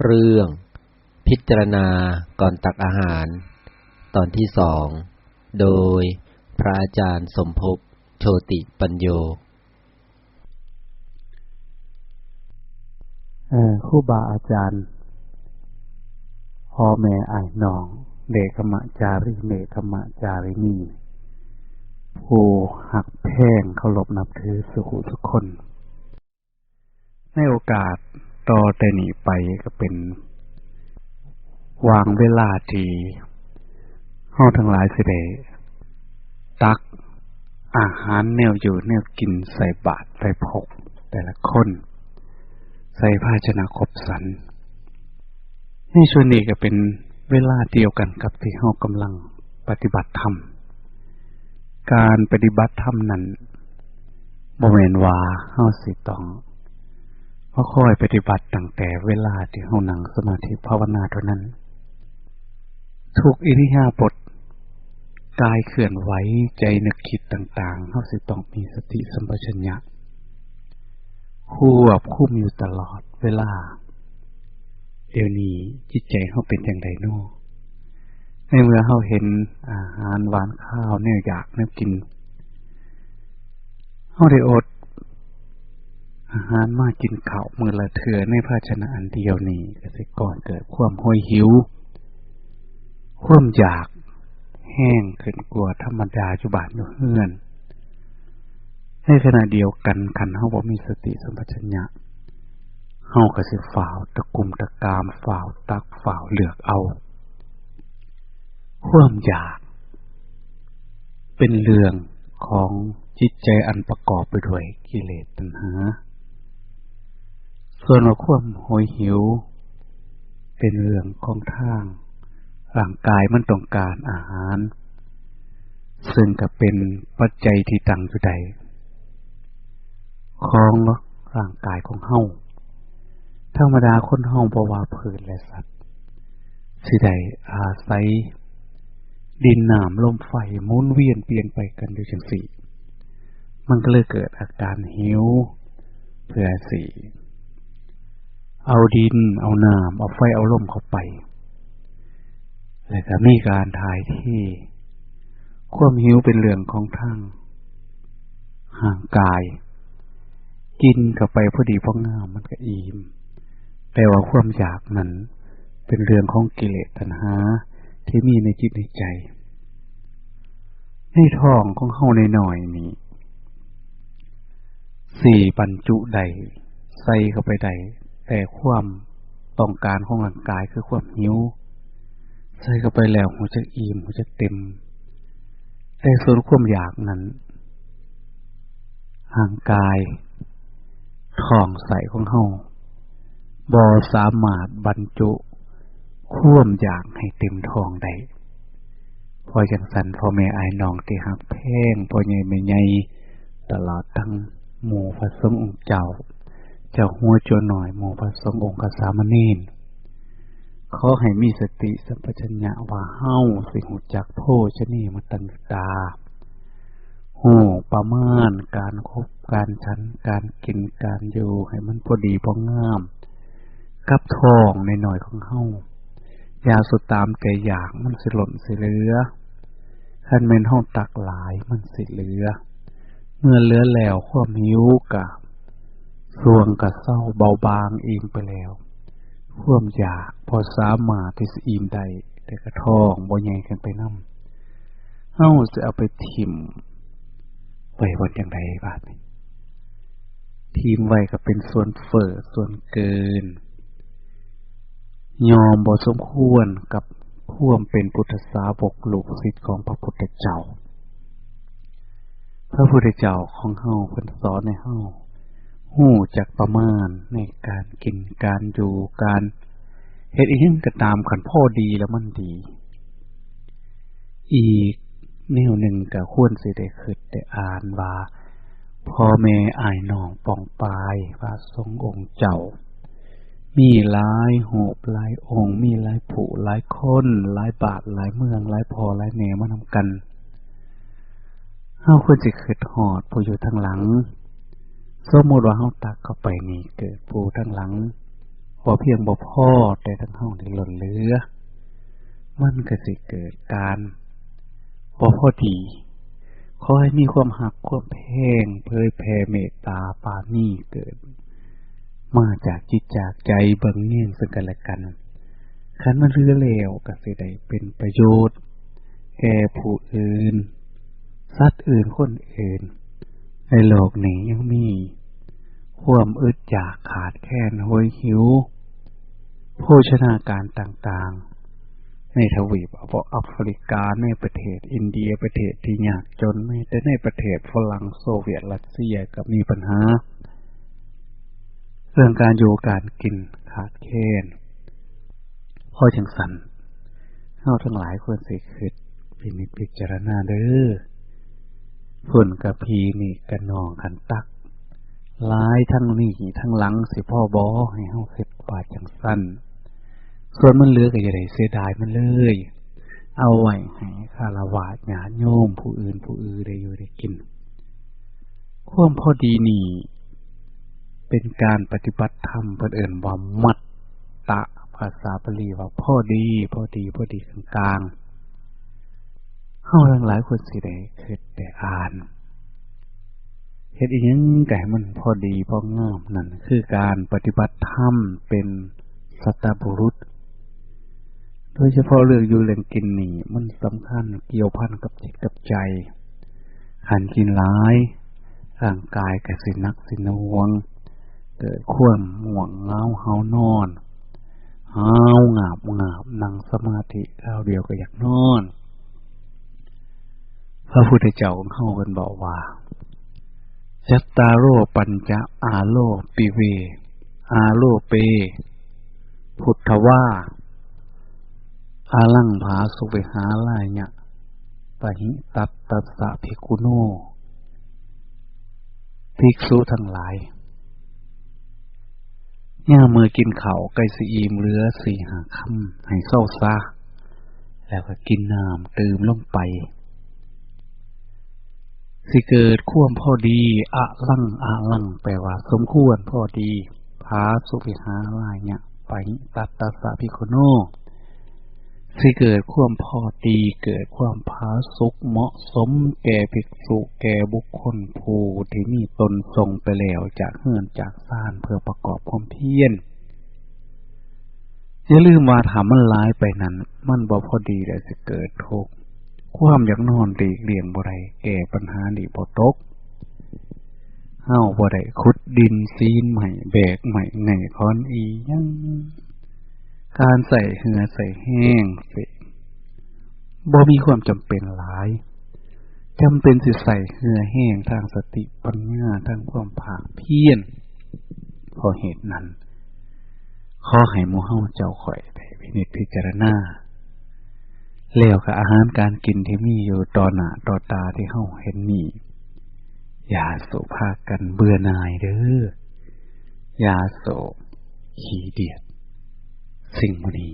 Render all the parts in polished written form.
เรื่องพิจารณาก่อนตักอาหารตอนที่2โดยพระอาจารย์สมภพโชติปัญโยครูบาอาจารย์พ่อแม่อ้ายน้องเด็กขมจาริเมธรรมจารินีผู้หักแพงเคารพนับถือสุขุทุกคนในโอกาสต่อแต่นี้ไปก็เป็นวางเวลาที่เฮาทั้งหลายสิได้ตักอาหารแนวอยู่แนวกินใส่บาตรใส่พกแต่ละคนใส่ภาชนะครบสรรในช่วงนี้ก็เป็นเวลาเดียวกันกับที่เฮากำลังปฏิบัติธรรมการปฏิบัติธรรมนั้นบ่แม่นว่าเฮาสิต้องค่อยปฏิบัติตั้งแต่เวลาที่เฮานั่งสมาธิภาวนาเท่านั้นทุกอิริยาบถกายเคลื่อนไหวใจนึกคิดต่างๆเฮาสิต้องมีสติสัมปชัญญะควบคุมอยู่ตลอดเวลาเดี๋ยวนี้จิตใจเฮาเป็นจังไดน้อในเมื่อเฮาเห็นอาหารหวานข้าวแนวอยากแนวกินเฮาได้อดอาหารมากินข้าวมื้อละเทื่อในภาชนะอันเดียวนี้ก็สิก่อนเกิดความโหยหิวความอยากแห้งขึ้นกว่าธรรมดาอยู่บ้านอยู่เฮือนในขณะเดียวกันคันเฮาบ่มีสติสัมปชัญญะเฮาก็สิฝ่าวตะกุมตะกามฝ่าวตักฝ่าวเลือกเอาความอยากเป็นเรื่องของจิตใจอันประกอบไปด้วยกิเลสตัณหาส่วนความโหยหิวเป็นเรื่องของทางร่างกายมันต้องการอาหารซึ่งก็เป็นปัจจัยที่ตั้งอยู่ใดของร่างกายของเฮาธรรมดาคนเฮาบ่ว่าพืชและสัตว์สิได้อาศัยดินน้ำลมไฟหมุนเวียนเปลี่ยนไปกันอยู่จังซี่มันก็เลยเกิดอาการหิวเพื่อสิเอาดินเอาน้ำเอาไฟเอาลมเข้าไปแล้วก็มีการถ่ายที่ความหิวเป็นเรื่องของทางห่างกายกินเข้าไปพอดีพองามมันก็อิ่มแต่ว่าความอยากนั้นเป็นเรื่องของกิเลสตัณหาที่มีในจิตในใจในท้องของเฮาน้อยๆนี้4บรรจุใดใส่เข้าไปใดแต่ความต้องการของร่างกายคือความหิวใส่เข้าไปแล้วหัวจะอิ่มหัวจะเต็มแต่ส่วนความอยากนั้นห่างกายท้องใสของเฮาบ่สามารถบรรจุความอยากให้เต็มท้องได้พอจังซั่นพ่อแม่อ้ายน้องที่ฮักแพงพ่อใหญ่แม่ใหญ่ตลอดทั้งหมู่พระสงฆ์องค์เจ้าหัวจัวหน่อยหมู่พระสงฆ์องค์สามเณรขอให้มีสติสัมปชัญญะว่าเฮาสิรู้จักโภชนีมตัญญาฮู้ประมาณการคบการฉันการกินการอยู่ให้มันพอดีพองามกับท้องน้อยๆของเฮาอย่าสุดตามใจอยากมันสิหล่นสิเหลือคันแม่นเฮาตักหลายมันสิเหลือเมื่อเหลือแล้วความหิวก็ส่วงก็เศร้าเบาบางอิ่มไปแล้วความอยากพอสามารถที่สิอิ่มได้แต่ก็ท้องบ่ใหญ่เกินไปนำเฮาสิเอาไปทิ่มไว้วันจังไดบาดนี้ทิ่มไว้ก็เป็นส่วนเฟ้อส่วนเกินยอมบ่สมควรกับความเป็นพุทธสาวกลูกศิษย์ของพระพุทธเจ้าพระพุทธเจ้าของเฮาเพิ่นสอนให้เฮาฮู้จักประมาณในการกินการอยู่การเฮ็ดอีหยังก็ตามคันพอดีแล้วมันดีอีกแนวหนึ่งก็ควรสิได้คิดได้อ่านว่าพ่อแม่อ้ายน้องป้องปายพระสงฆ์องค์เจ้ามีหลายรูปหลายองค์มีหลายผู้หลายคนหลายบาทหลายเมืองหลายพ่อหลายแม่มานำกันเฮาควรสิคิดฮอดผู้อยู่ทางหลังสมมุติว่าเฮาตักเข้าไปนี่เกิดผู้ทางหลัง บ่เพียงบ่พอแต่ทั้งเฮาได้ล้นเหลือมันก็สิเกิดการบ่พอดีขอให้มีความหักความแพงเผยแผ่เมตตาปราณีเกิดมาจากจิตจากใจเบิ่งแย่งซึ่งกันและกันคันมันเหลือแล้วก็สิได้เป็นประโยชน์แก่ผู้อื่นสัตว์อื่นคนอื่นในโลกนี้ยังมีความอึดอยากขาดแคลนโหยหิวโภชนาการต่างๆในทวีปแอฟริกาในประเทศอินเดียประเทศที่ยากจนไม่แต่ในประเทศฝรั่งโซเวียตรัสเซียก็มีปัญหาเรื่องการอยู่การกินขาดแคลนพอจังสันเฮาทั้งหลายควรสิคิดพิจารณาเด้อฝนกับพีนี่กะนองขันตักหลายทั้งนี้ทั้งหลังสิพ่อบ่ให้เฮาคิดว่าจังซั่นส่วนมันเหลือก็อย่าได้เสียดายมันเลยเอาไว้ให้ฆราวาสญาติโยมผู้อื่นได้อยู่ได้กินความพอดีนี่เป็นการปฏิบัติธรรมเพิ่นเอิ้นว่ามัตตะภาษาบาลีว่าพอดีกลางๆเฮาทั้งหลายควรสิได้คิดได้อ่านเฮ็ดอีหยังก็ให้มันพอดีพองามนั่นคือการปฏิบัติธรรมเป็นสัตตบุรุษโดยเฉพาะเรื่องอยู่เรื่องกินนี่มันสำคัญเกี่ยวพันกับจิตกับใจหันกินหลายร่างกายก็สิหนักสิหน่วงเกิดความง่วงเหงาเฮานอนหาวงาบนั่งสมาธิคราวเดียวก็อยากนอนพระพุทธเจ้าของเฮาเพิ่นบอกว่าจัตตาโรปัญจอาโลปิเวอาโลเปพุทธวาอาลังภาสุเวหาลายะปะหิตัตตัสสะภิกขุโนภิกษุทั้งหลายย่ามือกินข้าวใกล้สิอิ่มเหลือ 4-5 คำให้เศร้าซะแล้วก็กินน้ำดื่มลงไปสิเกิดความพอดีอะลังแปลว่าสมควรพอดีภาสุวิหาลายะปะหิตัตตัสสะภิกขุโนสิเกิดความพอดีเกิดความผาสุกเหมาะสมแก่ภิกษุแก่บุคคลผู้ที่มีตนทรงไปแล้วจากเฮือนจากซ่านเพื่อประกอบความเพียรอย่าลืมว่าถ้ามันหลายไปนั้นมันบ่พอดีแล้วสิเกิดทุกข์ความอยากนอนหลีกเลี่ยงบ่ได้แก้ปัญหานี้บ่ตกเฮาบ่ได้ขุดดินซีนใหม่แบกใหม่ไงค้อนอีหยังการใส่เหือใส่แห้งสิบ่มีความจำเป็นหลายจำเป็นสิใส่เหือแห้งทางสติปัญญาทางความภาคเพียรเพราะเหตุนั้นขอให้หมู่เฮาเจ้าข่อยได้พิจารณาแล้วกับอาหารการกินที่มีอยู่ต่อหน้าต่อตาที่เฮาเห็นนี่อย่าโศกพากันเบื่อหน่ายเด้ออย่าโศกขี้เดียดสิ่งพวกนี้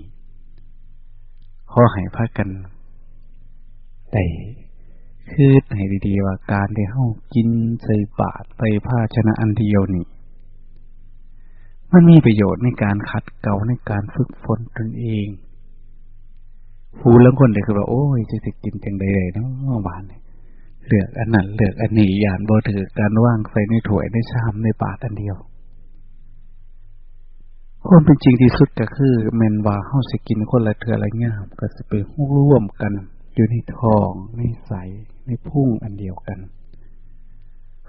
ขอให้พากันได้คิดให้ดีๆว่าการที่เฮากินใส่บาตรใส่ภาชนะอันเดียวนี่มันมีประโยชน์ในการขัดเกลาในการฝึกฝนตนเองผู้ลางคนได้คือว่าโอ้ยจะสิกินจังได๋เนาะบาดนี้เลือกอันนั้นเลือกอันนี้ย่านบ่ถือการวางใส่ในถ้วยในชามในบาตรอันเดียวความเป็นจริงที่สุดก็คือแม่นว่าเฮาสิกินคนละเทื่อละยามก็สิไปร่วมกันอยู่ในท้องในไส้ในพุงอันเดียวกัน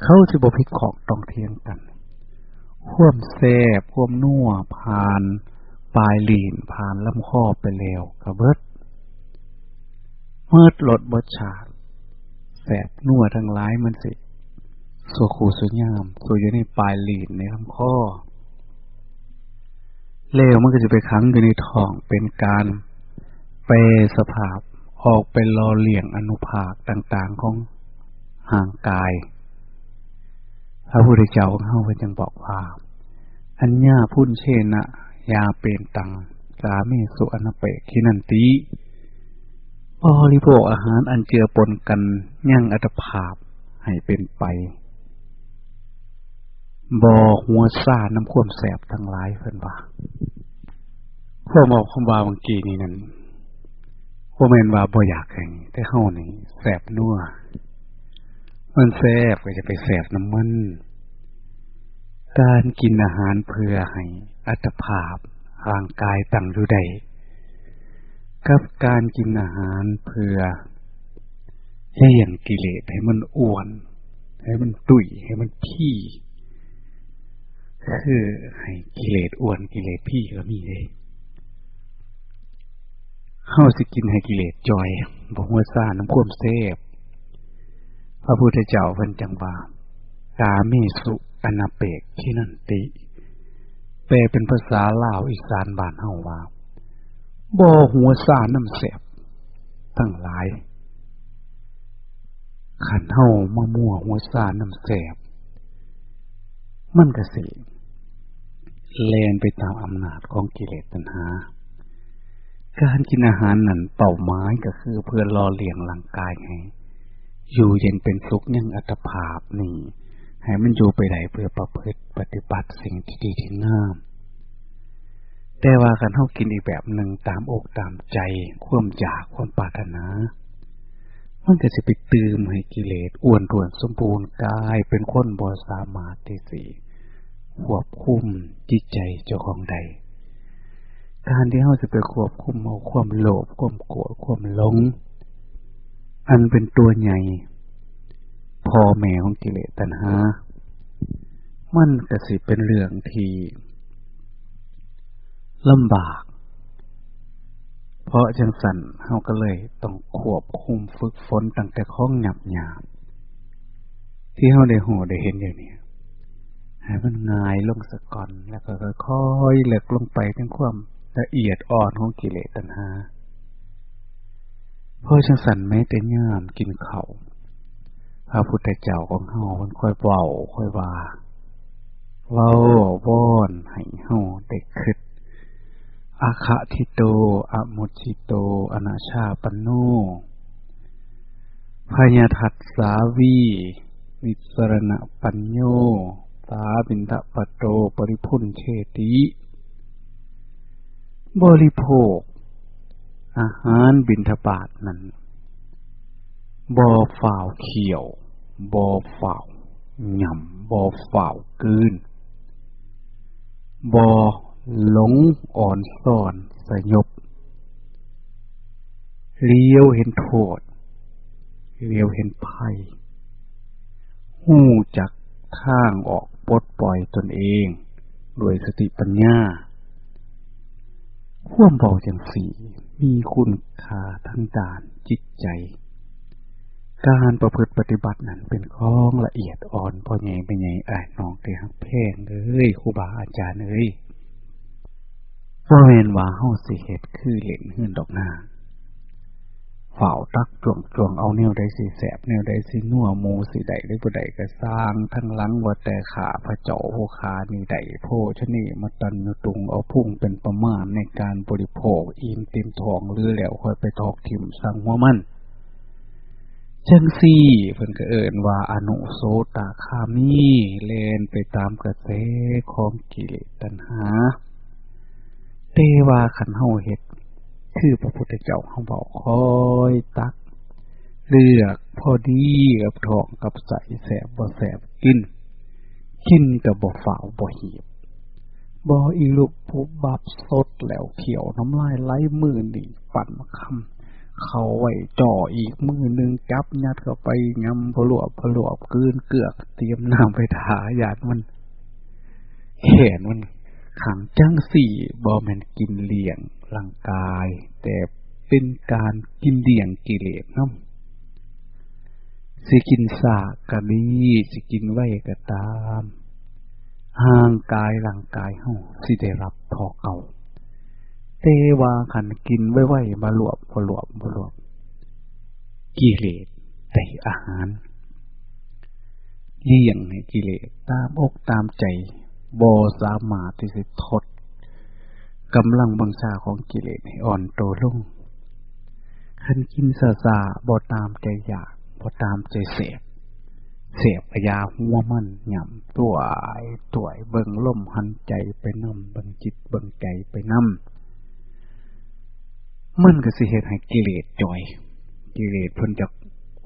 เขาสิบ่ผิดของต้องเถียงกันความแซ่บความนัวผ่านปลายลิ้นผ่านลำคอไปแล้วก็เบิดรสบ่ชาติแซ่บนัวทั้งหลายมันสิสู่คู่สู่ยามสู่อยู่ในปลายลิ้นในลำคอแล้วมันก็จะไปขังอยู่ในท้องเป็นการแปรสภาพออกไปรอเลี้ยงอนุภาคต่างๆของห่างกายพระพุทธเจ้าของเฮาเพิ่นจึงบอกว่าอัญญาพุนเชนะยาเป็นตังสาเมสุอนัปเปคินันติบริโภคอาหารอันเจือปนกันยังอัตภาพให้เป็นไป บ่หัวซ่าน้ำความแสบทั้งหลายเพิ่นว่าพวกบอกคำว่าบางกีนี่นั่นบ่แม่นว่าบ่อยากให้แต่เฮานี่แสบนัวมันแสบก็จะไปแสบน้ำมันการกินอาหารเพื่อให้อัตภาพร่างกายตั้งอยู่ได้กับการกินอาหารเพื่อเลี้ยงกิเลสให้มันอ้วนให้มันตุ้ยให้มันพี่คือให้กิเลสอ้วนกิเลสพี่ก็มีเด้เฮาสิกินให้กิเลสจอยบ่หัวซ่าน้ำความแซ่บพระพุทธเจ้าเพิ่นจังว่ากาเมสุอนาเปกขินันติแปลเป็นภาษาลาวอีสานบ้านเฮาว่าบ่หัวซ่าน้ำแซ่บทั้งหลายคันเฮามามั่วหัวซ่าน้ำแซ่บมันก็สิแล่นไปตามอำนาจของกิเลสตัณหาการกินอาหารนั้นเป้าหมายก็คือเพื่อหล่อเลี้ยงร่างกายให้อยู่เย็นเป็นสุขยังอัตภาพนี่ให้มันอยู่ไปได้เพื่อประพฤติปฏิบัติสิ่งที่ดีที่งามแต่ว่าการเฮากินอีกแบบหนึ่งตามอกตามใจความอยากความปรารถนามันก็สิไปตืมให้กิเลสอ้วนท้วนสมบูรณ์กายเป็นคนบ่สามารถที่สิควบคุมจิตใจเจ้าของได้การที่เฮาสิไปควบคุมเอาความโลภความโกรธความหลงอันเป็นตัวใหญ่พ่อแม่ของกิเลสตัณหามันก็สิเป็นเรื่องที่ลำบากเพราะจังสั่นเฮาก็เลยต้องควบคุมฝึกฝนตั้งแต่ของหยาบๆที่เฮาได้ฮู้ได้เห็นอยู่นี่ให้มันง่ายลงซะก่อนแล้วก็ค่อยๆเลิกลงไปถึงความละเอียดอ่อนของกิเลสตัณหาเพราะจังสั่นแม้แต่ยามกินข้าวพระพุทธเจ้าของเฮาเพิ่นค่อยเว้าค่อยว่าเว้าว่อนให้เฮาได้คิดอาคะทิโตอมุจิโตอนาชาปันโนพยทัสสาวีวิสรณปัญโยสาบินทะปโตปริพุนเชติบริโภคอาหารบิณฑบาตนั้นบ่ฝ่าวเขียวบ่ฝ่าวหย่ำบ่ฝ่าวกืนบ่หลงอ่อนซ่อนสยบเลี้ยวเห็นโทษเลี้ยวเห็นภัยหู้จักทางออกปลดปล่อยตนเองด้วยสติปัญญาความเบาจังสีมีคุณค่าทั้งด้านจิตใจการประพฤติปฏิบัตินั้นเป็นของละเอียดอ่อนพ่อใหญ่แม่ใหญ่อ้ายน้องที่ฮักแพงเอ้ยครูบาอาจารย์เอ้ยบ่แม่นว่าเฮาสิเฮ็ดคือเล่นเฮือนดอกนาเฝ้าตักจ้วงเอาแนวใดสิแซ่บแนวใดสินัวหมูสิได้หรือบ่ได้ก็สร้างทั้งหลังว่าแต่ขาพระเจ้าโหคานี่ได้โภชนีมาตันนุตุงเอาพุ่งเป็นประมาณในการบริโภคอิ่มเต็มท้องหรือแล้วค่อยไปทอกถิ่มสั่งหัวมันจังซี่เพิ่นก็เอิ้นว่าอนุโสตคามีแล่นไปตามกระแสของกิเลสตัณหาแต่ว่าคันเฮาเฮ็ดคือพระพุทธเจ้าเฮาบอกคอยตักเลือกพอดีกับท้องกับใสแสบบ่แสบกินก็บ่ฝ่าวบ่หีบบ่อีลุกปุบบับสดแล้วเขียวน้ำลายไหลมือนี่ปั่นคำเข้าไว้จ่ออีกมือนึงจับยัดเข้าไปยำพลวบกลืนเกือกเตรียมน้ำไปทาญาติมันแขนมันขังจังสี่บ่แม่นกินเลี้ยงร่างกายแต่เป็นการกินเลี้ยงกิเลสนำสิกินซากก็ดีสิกินไว้ก็ตามห่างกายร่างกายเฮาสิได้รับทอเก่าแต่ว่าคันกินไว้ๆบ่รวบกิเลสได้อาหารเลี้ยงให้กิเลสตามอกตามใจบ่สามารถที่จะทดกำลังบังชาของกิเลสให้อ่อนโตลงคันกินซ่าๆบ่ตามใจอยากบ่ตามใจเสพ เสพกระยาหัวมันหย่ำตัวเบิ่งลมหันใจไปนำเบิ่งจิตเบิ่งใจไปนำมันก็สิเฮ็ดให้กิเลสจ่อยกิเลสเพิ่นจัก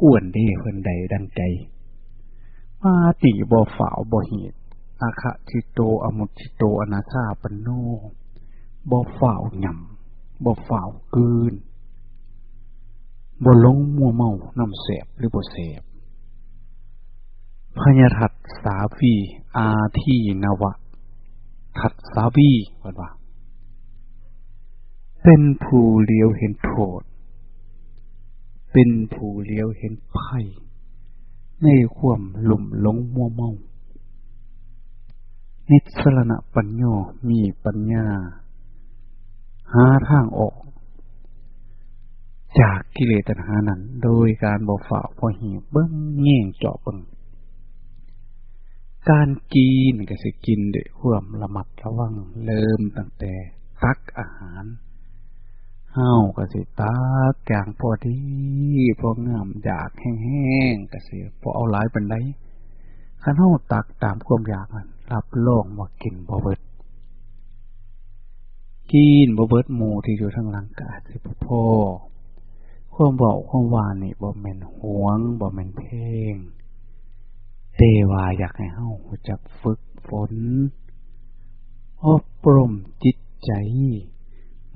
อ้วนเด้เพิ่นใดดังใจมาติบ่ฝ่าวบ่เหตุอาคะจิโตอมุตจิโตอนาถาปโนบ่ฝ่าวหย่ำบ่ฝ่าวกืนบ่หลงมัวเมาน้ำเสพหรือบ่เสพพญาทัตสาวีอาทีนวะทัตสาวีว่าเป็นผู้เลี้ยวเห็นโทษเป็นผู้เลี้ยวเห็นภัยในความหลุ่มหลงมัวเมานิสรณปัญญามีปัญญาหาทางออกจากกิเลสตัณหานั้นโดยการบ่ฝ่าบ่หิวเบิ่งแย่งเจาะเบิ่งการกินก็สิกินด้วยความระมัดระวังเริ่มตั้งแต่ตักอาหารเฮาก็สิตักอย่างพอดีพองามอยากแห้งๆก็สิบ่เอาหลายปานใดคันเฮาตักตามความอยากนั้นรับรองว่ากินบ่เบิดกินบ่เบิดหมู่ที่อยู่ทางหลังก็อาจสิบ่พอความเว้าความว่านี่บ่แม่นหวงบ่แม่นเพลงแต่ว่าอยากให้เฮารู้จักฝึกฝนอบรมจิตใจ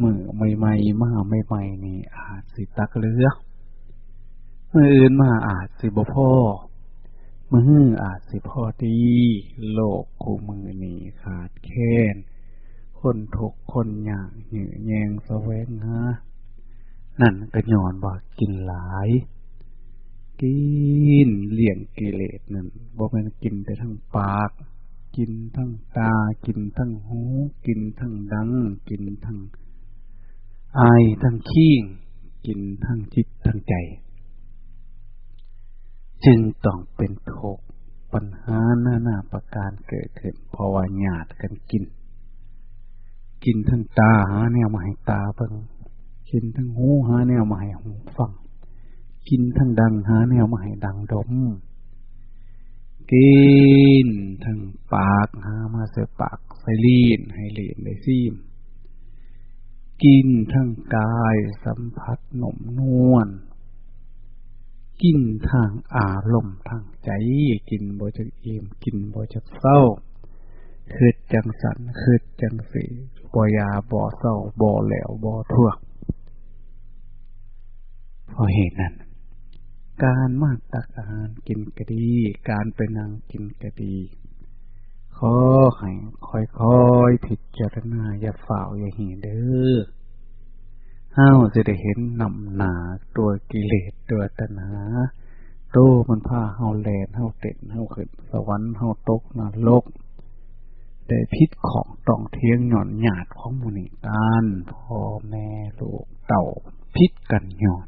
มื้อใหม่ๆมาใหม่ๆนี่อาจสิตักเหลือมื้ออื่นมาอาจสิบ่พอมื้ออาจสิพอดีโลกคู่มื้อนี้ขาดแคลนคนทุกข์คนยากยื้อแย่งแสวงหานั่นก็ย้อนว่ากินหลายกินเลี้ยงกิเลสนั่นบ่แม่นกินแต่ทั้งปากกินทั้งตากินทั้งหูกินทั้งดังกินทั้งอายทั้งขี้งกินทั้งจิตทั้งใจจึงต้องเป็นทุกข์ปัญหานานาประการเกิดขึ้นเพราะว่าญาติกันกินทั้งตาหาแนวมาให้ตาเบิ่งกินทั้งหูหาแนวมาให้หูฟังกินทั้งดังหาแนวมาให้ดังดมกินทั้งปากหามาใส่ปากใส่ลิ้นให้ลิ้นได้ซีมกินทั้งกายสัมผัสหนุ่มนวลกินทางอารมณ์ทางใจกินบ่จักอิ่มกินบ่จักเศร้าคิดจังสันคิดจังสิบ่ยาบ่เศร้าบ่แหลวบ่ทั่วเพราะเหตุนั้นการมาตักอาหารกินก็ดีการไปนั่งกินก็ดีขอให้ค่อยๆพิจารณาอย่าฝ่าวอย่าหีเด้อเฮาจะได้เห็นนำหน้าตัวกิเลสตัวตัณหาโตมันพาเฮาแล่นเฮาเต้นเฮาขึ้นสวรรค์เฮาตกนรกได้พิษของต้องเทียงหย่อนหยาดของหมู่นี้กันพ่อแม่ลูกเต่าพิษกันหย่อน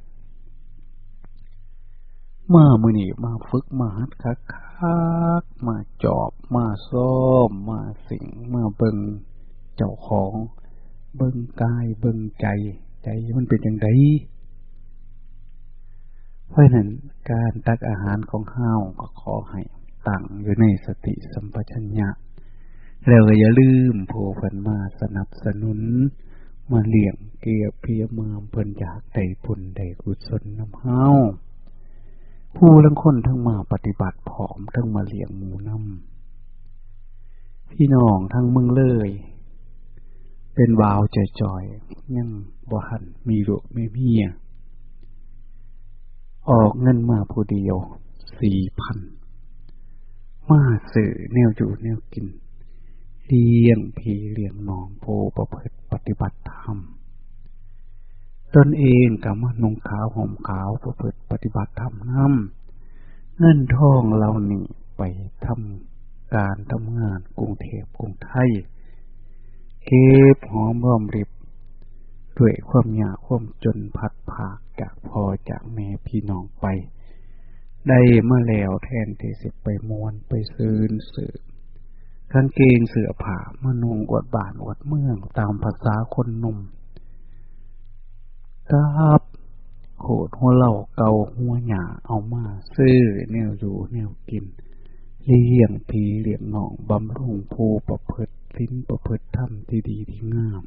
มามื้อนี้มาฝึกมาหัดคักๆมาจอบมาซ้อมมาสิงมาเบิ่งเจ้าของเบิ่งกายเบิ่งใจมันเป็นจังได๋เพราะนั้นการตักอาหารของเฮาก็ขอให้ตั้งอยู่ในสติสัมปชัญญะแล้วก็อย่าลืมผู้เพิ่นมาสนับสนุนมาเลี้ยงเกียรติเพียรมาเพิ่นอยากได้บุญได้กุศลนำเฮาผู้ลางคนทั้งมาปฏิบัติผอมทั้งมาเลี้ยงหมูนำพี่น้องทั้งเมืองเลยเป็นวาวจ่อยๆยังบ่ทันมีลูกมีเมียออกเงินมาผู้เดียว 4,000 มาซื้อแนวอยู่แนวกินเลี้ยงพี่เลี้ยงน้องผู้ประพฤติปฏิบัติธรรมตนเองก็มานุ่งขาวห่มขาวประพฤติปฏิบัติธรรมนำเงินทองเรานี่ไปทำการทำงานกรุงเทพกรุงไทยเก็บหอมรอมริบด้วยความยากความจนพัดภาคจากพ่อจากแม่พี่น้องไปได้มาแล้วแทนที่สิไปมวนไปซื้อสือกางเกงเสื้อผ้ามานุ่งอวดบ้านอวดเมืองตามภาษาคนหนุ่มกับ โขดหัวเหล้าเกาหัวหญ้าเอามาซื้อแนวอยู่แนวกินเลี้ยงผีเลี้ยงน้องบำรุงผู้ประพฤติศีลประพฤติธรรมที่ดีที่งาม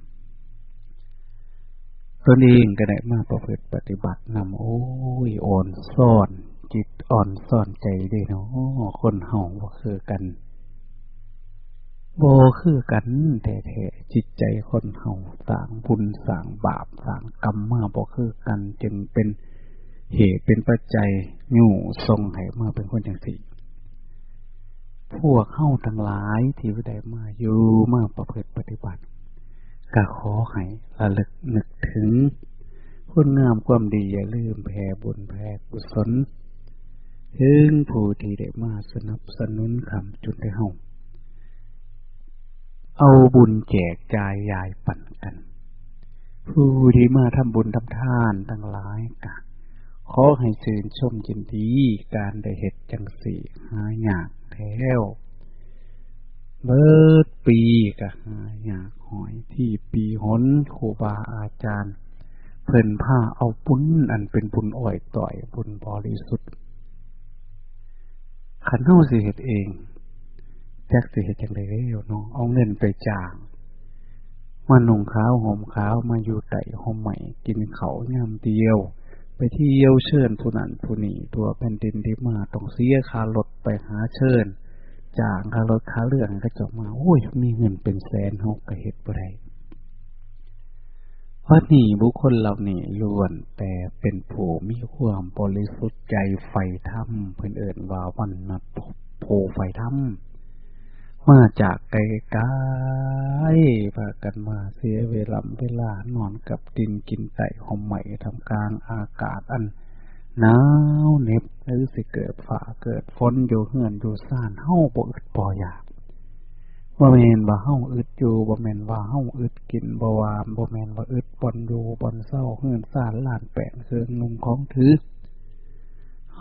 ตนเองก็ได้มาประพฤติปฏิบัตินำโอ้ยอ่อนซ่อนจิตอ่อนซ่อนใจได้เนาะคนเฮาบ่คือกันบ่คือกันแท้ๆจิตใจคนเฮาสร้างบุญสร้างบาปสร้างกรรมมาบ่คือกันจึงเป็นเหตุเป็นปัจจัยอยู่ส่งให้มาเป็นคนจังซี่พวกเฮาทั้งหลายที่ได้มาอยู่มาประพฤติปฏิบัติก็ขอให้ระลึกนึกถึงคุณงามความดีอย่าลืมแผ่บุญแผ่กุศลถึงผู้ที่ได้มาสนับสนุนคำจุดให้เฮาเอาบุญแจกจ่ายยายปันกันผู้ที่มาทำบุญทำทานทั้งหลายก็ขอให้ชื่นชมยินดีการได้เฮ็ดจังสี่หายากแท้เบิดปีก็หายากหอยที่ปีหนครูบาอาจารย์เพิ่นพาเอาบุญอันเป็นบุญอ้อยต่อยบุญบริสุทธิ์คันเฮาสิเฮ็ดเองจักสิเฮ็ดจังได๋แล้วเนาะเอาเงินไปจ้างมานุ่งขาวห่มขาวมาอยู่ใต้ห่มใหม่กินข้าวยามเดียวไปเที่ยวเชิญผู้นั้นผู้นี้ทั่วแผ่นดินที่มาต้องเสียค่ารถไปหาเชิญจ้างค่ารถค่าเรื่องก็จบมาโอ้ยมีเงินเป็นแสนเฮาก็เฮ็ดบ่ได้เพราะนี่บุคคลเหล่านี้ล้วนแต่เป็นผู้มีความบริสุทธิ์ใจใฝ่ธรรมเพิ่นเอิ้นว่าวันนัดโพใฝ่ธรรมมาจากไกลๆพากันมาเสียเวลานอนกับดินกินไต่ห่มไหมทำกลางอากาศอันหนาวเหน็บหรือสิเกิดฝ่าเกิดฝนอยู่เฮือนอยู่ซ่านเฮาบ่อึดบ่อยากบ่แม่นว่าเฮาอึดอยู่บ่แม่นว่าเฮาอึดกินบ่ว่าบ่แม่นว่าอึดบ่อนอยู่บ่อนเศร้าเฮือนซ่านลานแปะเครื่องนุ่งของถือ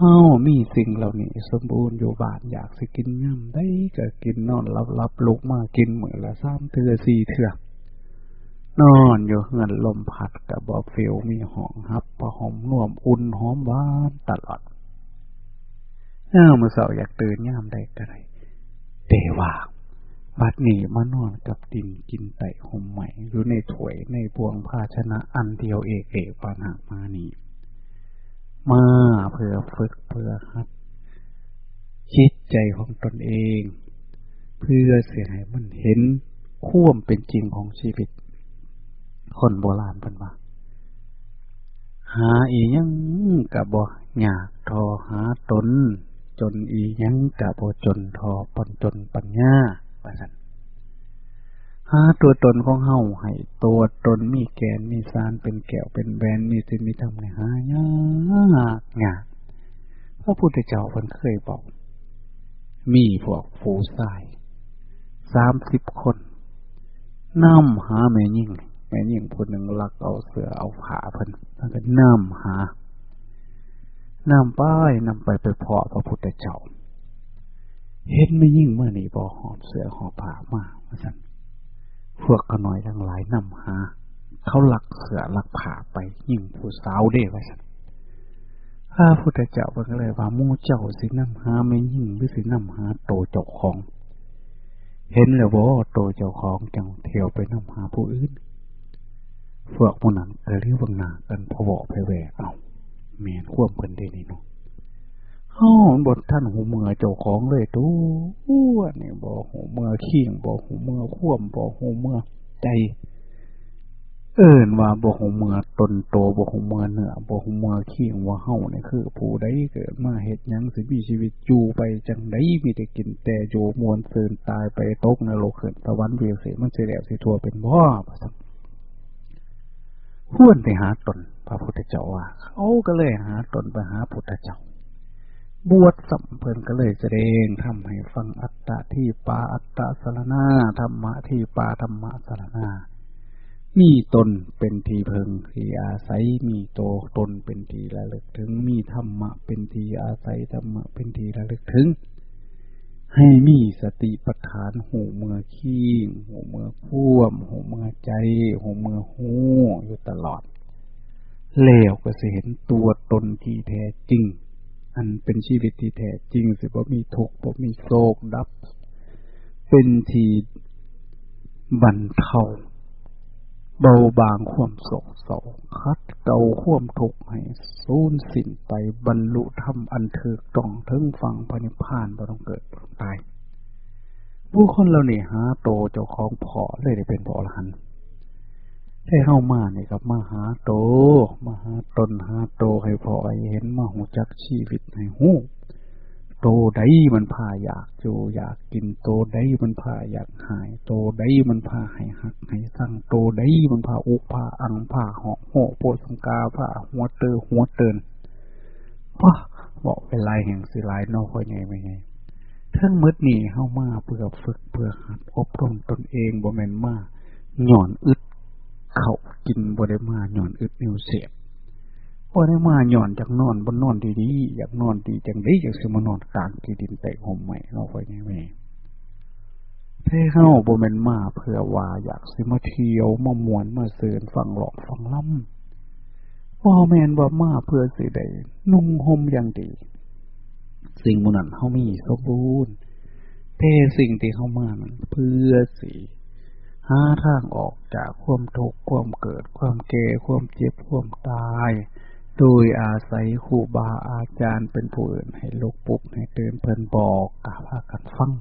เฮามีสิ่งเหล่านี้สมบูรณ์อยู่บ้านอยากสิกินย่ำได้ก็กินนอนหลับลุกมากินมื้อละ3เทื่อ4เทื่อนอนอยู่เฮือนลมพัดก็บ่ฟิวมีห้องฮับประหอมน่วมอุ่นหอมหวานตลอดมื้อเช้าอยากตื่นยามใดก็ได้แต่ว่าบัดนี้มานอนกับดินกินไต่ห่มไหมอยู่ในถ้วยในพวงภาชนะอันเดียวเอกปานะมานี่มาเพื่อฝึกเพื่อหัดจิตใจของตนเองเพื่อเสียให้มันเห็นความเป็นจริงของชีวิตคนโบราณเพิ่นว่าหาอีหยังก็บ่ยากทอหาตนจนอีหยังก็บ่จนทอปนจนปัญญาว่าซั่นหาตัวตนของเฮาให้ตัวตนมีแกนมีสารเป็นแก้วเป็นแหวนมีศีลมีธรรมให้หายากพระพุทธเจ้าเพิ่นเคยบอกมีพวกฝูสาย30 คนนำหาแม่หญิงผู้หนึ่งลักเอาเสื้อเอาผ้าเพิ่นแล้วก็นำไปเพาะพระพุทธเจ้าเห็นแม่หญิงเมื่อนี้บ่หอบเสื้อหอบผ้ามาว่าซั่นพวกขน้อยทั้งหลายนำหาเขาลักเสื้อลักผ้าไปหญิงผู้สาวเด้ว่าซั่นพระพุทธเจ้าเพิ่นก็เลยว่าหมู่เจ้าสินำหาแม่หญิงหรือสินำหาโตเจ้าของเห็นแล้วบ่โตเจ้าของจังเที่ยวไปนำหาผู้อื่นพวกหมู่นั้นก็เรียกว่าหน้ากันพอเว้าไปแหวเอ้าแม่นความเพิ่นได้นี่เนาะเฮาบ่ทันหูเมื่อเจ้าของเลยตัวนี่บ่หูเมื่อขี้งบ่หูเมื่อความบ่หูเมื่อใจเอิ้นว่าบ่หูเมื่อตนโตบ่หูเมื่อเนื้อบ่หูเมื่อขี้งว่าเฮานี่คือผู้ใดเกิดมาเฮ็ดหยังสิมีชีวิตอยู่ไปจังได๋มีแต่กินแต่อยู่มวนซื่นตายไปตกนรกขึ้นสวรรค์เวียนสิมันสิแล้วสิทั่วเป็นบ่ว่าซั่นควรไปหาตนพระพุทธเจ้าว่าเขาก็เลยหาตนไปหาพุทธเจ้าบวชสัมเพิ่นก็เลยแสดงทำให้ฟังอัตตะที่ปาอัตตะสรณาธรรมะที่ปาธรรมะสรณามีตนเป็นที่พึงที่อาศัยมีตนเป็นที่ระลึกถึงมีธรรมะเป็นที่อาศัยธรรมะเป็นที่ระลึกถึงให้มีสติปัฏฐานหูเมื่อขี้หูเมื่อควมหูเมื่อใจหูเมื่อหูอยู่ตลอด แล้วก็สิเห็นตัวตนที่แท้จริงอันเป็นชีวิตที่แท้จริงสิบ่มีทุกข์บ่มีโศกดับเป็นที่บรรเทาเบาบางความโศกเศร้าคัดเกลาความทุกข์ให้สูญสิ้นไปบรรลุธรรมอันถูกต้องถึงฝั่งพระนิพพานบ่ต้องเกิดบ่ต้องตายผู้คนเหล่านี้หาโตเจ้าของพอเลยได้เป็นพระอรหันต์ได้เข้ามานี่ครับมาหาโตมาหาตนหาโตให้พอเห็นมาหูจักชีวิตให้ฮู้โตใดมันพาอยากอยู่อยากกินโตใดมันพาอยากหายโตใดมันพาให้หักให้สั่งโตใดมันพาอุกพาอังพาเหาะโหโปดสังกาพาหัวเตือนว้าบอกเป็นลายแห่งสิลายนอกค่อยไงไม่ไงทั้งหมดนี่เข้ามาเพื่อฝึกเพื่อหัดอบรมตนเองบ่แม่นมาหย่อนอึดเขากินบ่ได้มาหย่อนอึดนิ้วเสียบบ่ได้มาหย่อนจากนอนบนนอนดีๆอยากนอนดีจังได๋อยากสิมานอนกลางที่ดินแตกห่มใหม่เนาะค่อยไงแม่เท่เฮาบ่แม่นมาเพื่อว่าอยากสิมาเที่ยวมาม่วนมาเสิร์นฟังหลอกฟังล่ำบ่แม่นว่ามาเพื่อสิได้นุ่งห่มอย่างดีสิ่งหมู่นั้นเฮามีสมบูรณ์แต่สิ่งที่เฮามานั้นเพื่อสิหาทางออกจากความทุกข์ความเกิดความแก่ความเจ็บความตายโดยอาศัยครูบาอาจารย์เป็นผู้อื่นให้ลุกปลุกให้ตื่นเพิ่นบอกกะพากันฟัง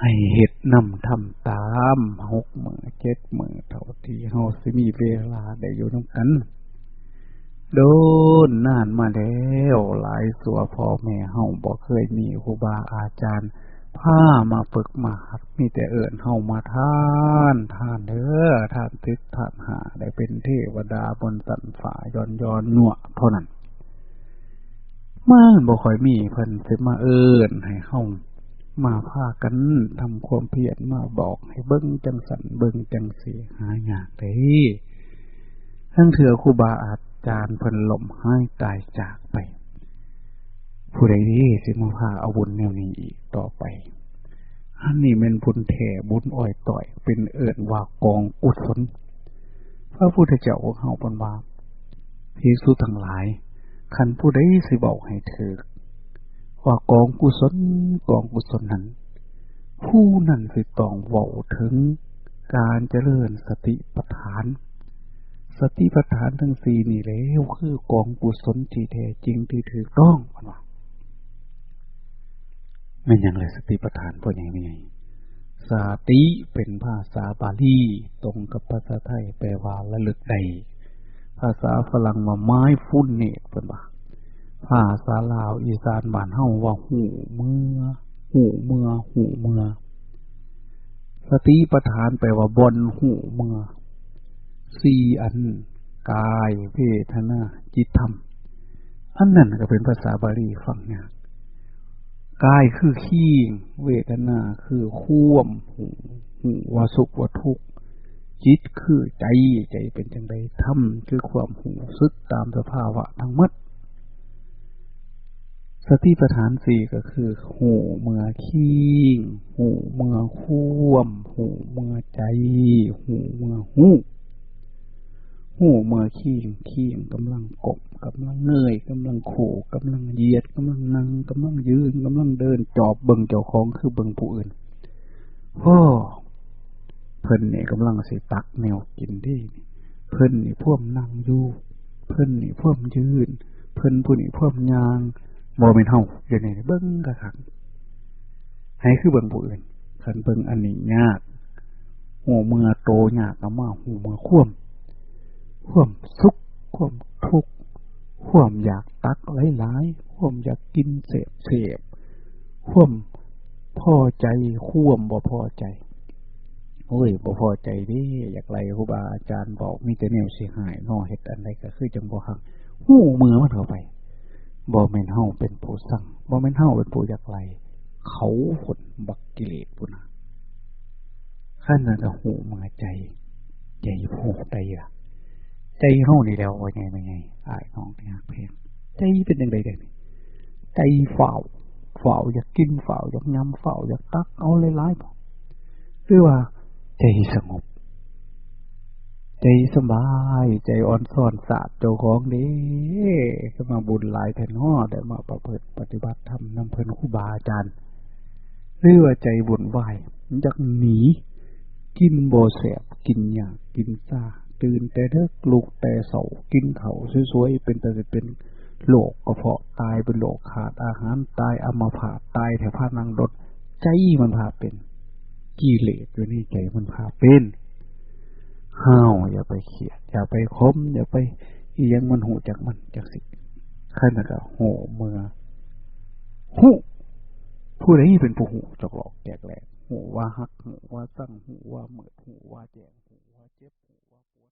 ให้เฮ็ดนำทำตาม6 มื้อ 7 มื้อเท่าที่เฮาสิมีเวลาได้อยู่นำกันโดนนานมาแล้วหลายสัวพ่อแม่เฮาบ่เคยมีครูบาอาจารย์พามาฝึกมาหัดมีแต่เอิ้นเฮามาทานเด้อทานตึกทานหาได้เป็นเทวดาบนสันฟ้าย้อนยั่วเท่านั้นมันบ่ค่อยมีเพิ่นสิมาเอิ้นให้เฮามาพากันทำความเพียรมาบอกให้เบิ่งจังสันเบิ่งจังสิหายากเด้ทั้งเถื่อครูบาอาจารย์เพิ่นล้มหายตายจากไปผู้ใดนี้สิมาพาเอาบุญแนวนี้อีกต่อไปอันนี้เป็นบุญแท้บุญอ้อยต่อยเป็นเอิ้นว่ากองกุศลพระพุทธเจ้าของเฮาเพิ่นว่าภิกษุทั้งหลายคันผู้ใดสิบอกให้ถูกว่ากองกุศลนั้นผู้นั้นสิต้องเว้าถึงการเจริญสติปัฏฐานทั้ง4นี่แล้วคือกองกุศลที่แท้จริงที่ถูกต้องเพิ่นว่าแม่นหยังเลยสติปัฏฐานพวกใหญ่ไม่ใหญ่สติเป็นภาษาบาลีตรงกับภาษาไทยแปลว่าระลึกได้ภาษาฝรั่งว่า mindfulness เพิ่นว่าภาษาลาวอีสานบ้านเฮาว่าหูเมื่อสติปัฏฐานแปลว่าบนหูเมื่อ4อันกายเวทนาจิตธรรมอันนั้นก็เป็นภาษาบาลีฟังยากกายคือขี้เวทนาคือควมหูว่าสุขว่าทุกข์จิตคือใจเป็นจังได๋ธรรมคือความหูสึกตามสภาวะทั้งหมดสติปัฏฐาน4ก็คือหูเมื่อขี้หูเมื่อควมหูเมื่อใจหูเมื่อหูเมื่อขี้กำลังกบกำลังเงยกำลังขู่กำลังเหยียดกำลังนั่งกำลังยืนกำลังเดินจอบเบิ่งเจ้าของคือเบิ่งผู้อื่นเพิ่นนี่กำลังสิตักแนวกินที่เพิ่นนี่พวกนั่งอยู่เพิ่นนี่พวกยืนเพิ่นผู้นี่พวกย่างบ่แม่นเฮาอยู่นี่เบิ่งกะคักให้คือเบิ่งผู้อื่นคันเบิ่งอันนี้ยากหูเมื่อโตยากก็มาหูเมื่อความสุขความทุกข์ความอยากตักหลายๆความอยากกินเสพความพอใจความบ่พอใจบ่พอใจเด้อยากไล่ครูบาอาจารย์บอกมีแต่แนวสิหายน้อเฮ็ดอันใดก็คือจังบ่ฮักหูมือมันเข้าไปบ่แม่นเฮาเป็นผู้สั่งบ่แม่นเฮาเป็นผู้อยากไล่เขาผลบักกิเลสพุ่นน่ะคั่นน่ะก็หูมือใจหูใจล่ะใจเฮานี่แล้วว่าไงไม่ไงอ้ายน้องที่ฮักแพงใจเป็นจังได๋เด้ใจฝ้าวอยากกินฝ้าวอยากยำฝ้าวอยากตักเอาหลายๆบ่หรือว่าใจสงบใจ ใจสบายใจอ่อนซ่อนสาดเจ้าของเด้ก็มาบุญหลายแผ่นห่อได้มาประพฤติปฏิบัติธรรมนำเพิ่นครูบาอาจารย์หรือว่าใจบุญไหวอยากหนีกินโบแสบกินยากกินซ่าตื่นแต่เด็กลุกแต่เสากินเขาสวยๆเป็นแต่จะเป็นโรคกระเพาะตายเป็นโรคขาดอาหารตายอัมพาตตายแถวผ้านังรถใจมันพาเป็นกิเลสอยู่นี่ใจมันพาเป็นห้าวอย่าไปเขียดอย่าไปคมอย่าไปอียังมันหูจากมันจากสิขั้นนั้นก็โหเมื่อหูผู้ใดเป็นผู้หูจอกหลอกแจกแหลกหูว่าฮักหูว่าสั่งหูว่าเหมิดหูว่าแจงหูว่าเจ็บหูว่าปวด